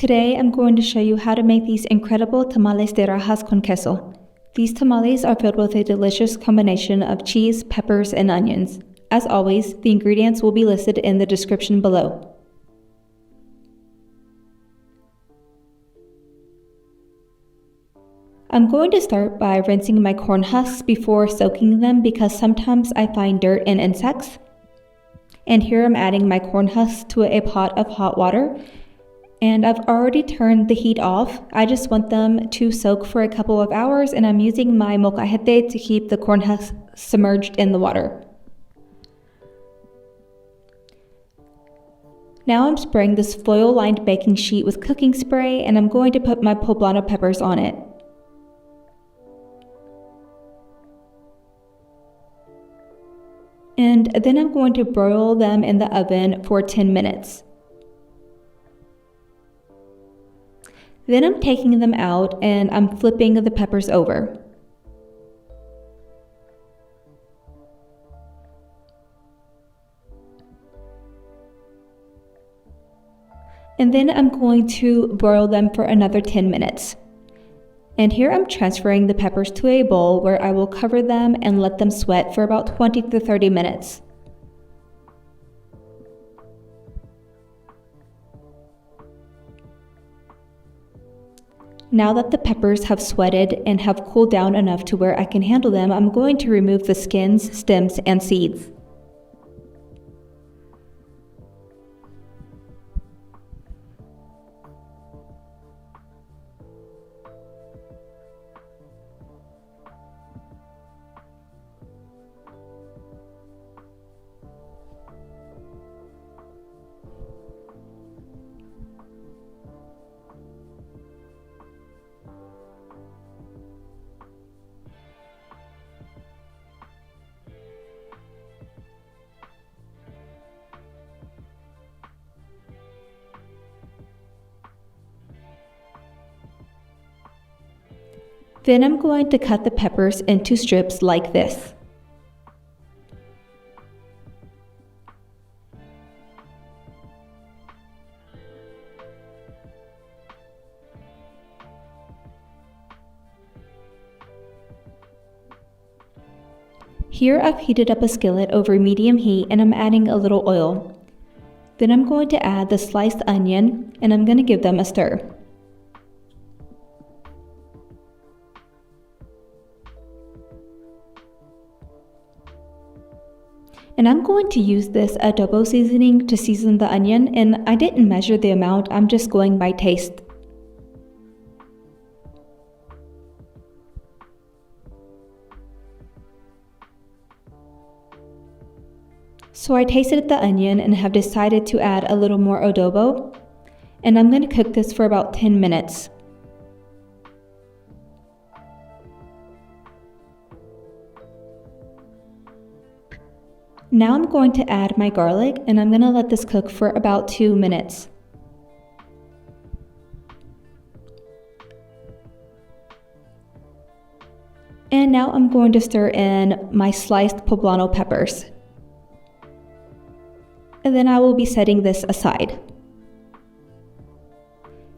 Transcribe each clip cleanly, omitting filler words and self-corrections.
Today I'm going to show you how to make these incredible tamales de rajas con queso. These tamales are filled with a delicious combination of cheese, peppers, and onions. As always, the ingredients will be listed in the description below. I'm going to start by rinsing my corn husks before soaking them because sometimes I find dirt and insects. And here I'm adding my corn husks to a pot of hot water. And I've already turned the heat off. I just want them to soak for a couple of hours, and I'm using my molcajete to keep the corn husks submerged in the water. Now I'm spraying this foil-lined baking sheet with cooking spray, and I'm going to put my poblano peppers on it. And then I'm going to broil them in the oven for 10 minutes. Then I'm taking them out and I'm flipping the peppers over. And then I'm going to broil them for another 10 minutes. And here I'm transferring the peppers to a bowl where I will cover them and let them sweat for about 20 to 30 minutes. Now that the peppers have sweated and have cooled down enough to where I can handle them, I'm going to remove the skins, stems, and seeds. Then I'm going to cut the peppers into strips like this. Here I've heated up a skillet over medium heat and I'm adding a little oil. Then I'm going to add the sliced onion and I'm going to give them a stir. And I'm going to use this adobo seasoning to season the onion, and I didn't measure the amount, I'm just going by taste. So I tasted the onion and have decided to add a little more adobo, and I'm going to cook this for about 10 minutes. Now I'm going to add my garlic and I'm going to let this cook for about 2 minutes. And now I'm going to stir in my sliced poblano peppers. And then I will be setting this aside.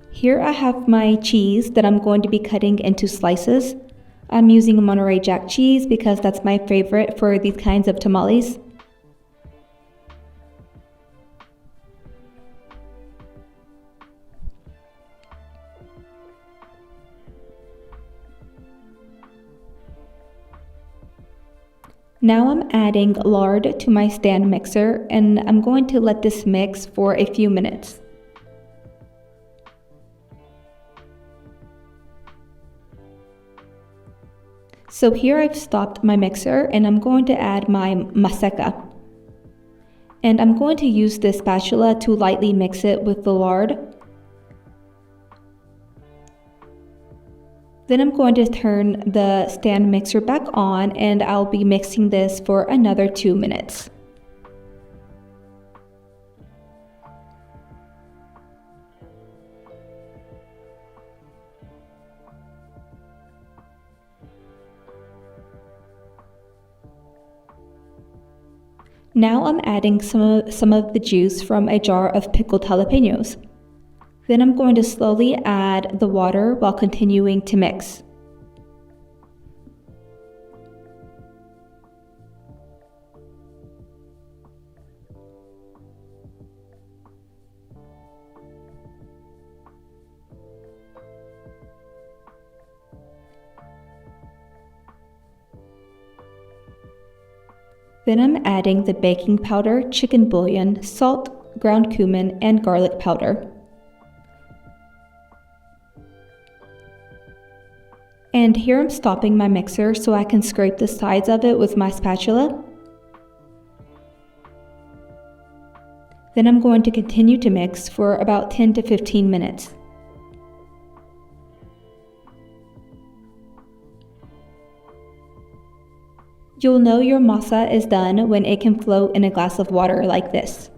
Here I have my cheese that I'm going to be cutting into slices. I'm using Monterey Jack cheese because that's my favorite for these kinds of tamales. Now I'm adding lard to my stand mixer and I'm going to let this mix for a few minutes. So here I've stopped my mixer and I'm going to add my maseca. And I'm going to use this spatula to lightly mix it with the lard. Then I'm going to turn the stand mixer back on and I'll be mixing this for another 2 minutes. Now I'm adding some of the juice from a jar of pickled jalapenos. Then I'm going to slowly add the water while continuing to mix. Then I'm adding the baking powder, chicken bouillon, salt, ground cumin, and garlic powder. And here I'm stopping my mixer so I can scrape the sides of it with my spatula. Then I'm going to continue to mix for about 10 to 15 minutes. You'll know your masa is done when it can float in a glass of water like this.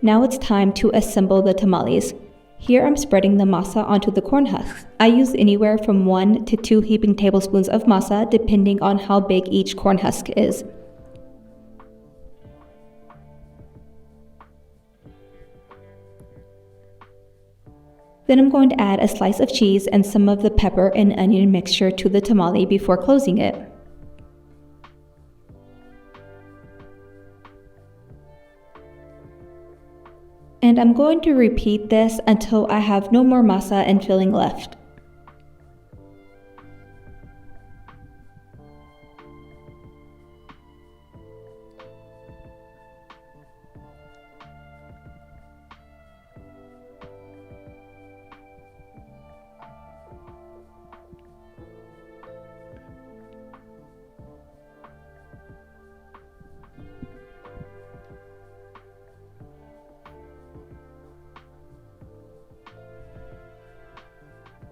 Now it's time to assemble the tamales. Here I'm spreading the masa onto the corn husks. I use anywhere from 1 to 2 heaping tablespoons of masa depending on how big each corn husk is. Then I'm going to add a slice of cheese and some of the pepper and onion mixture to the tamale before closing it. And I'm going to repeat this until I have no more masa and filling left.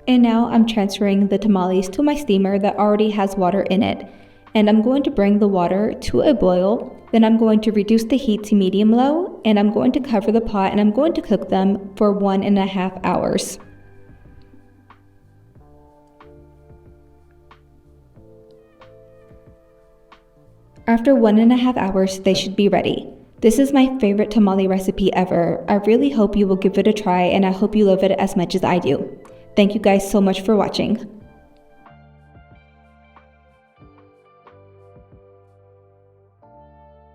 And now I'm transferring the tamales to my steamer that already has water in it. And I'm going to bring the water to a boil. Then I'm going to reduce the heat to medium-low, and I'm going to cover the pot and I'm going to cook them for 1.5 hours. After 1.5 hours, they should be ready. This is my favorite tamale recipe ever. I really hope you will give it a try, and I hope you love it as much as I do. Thank you guys so much for watching.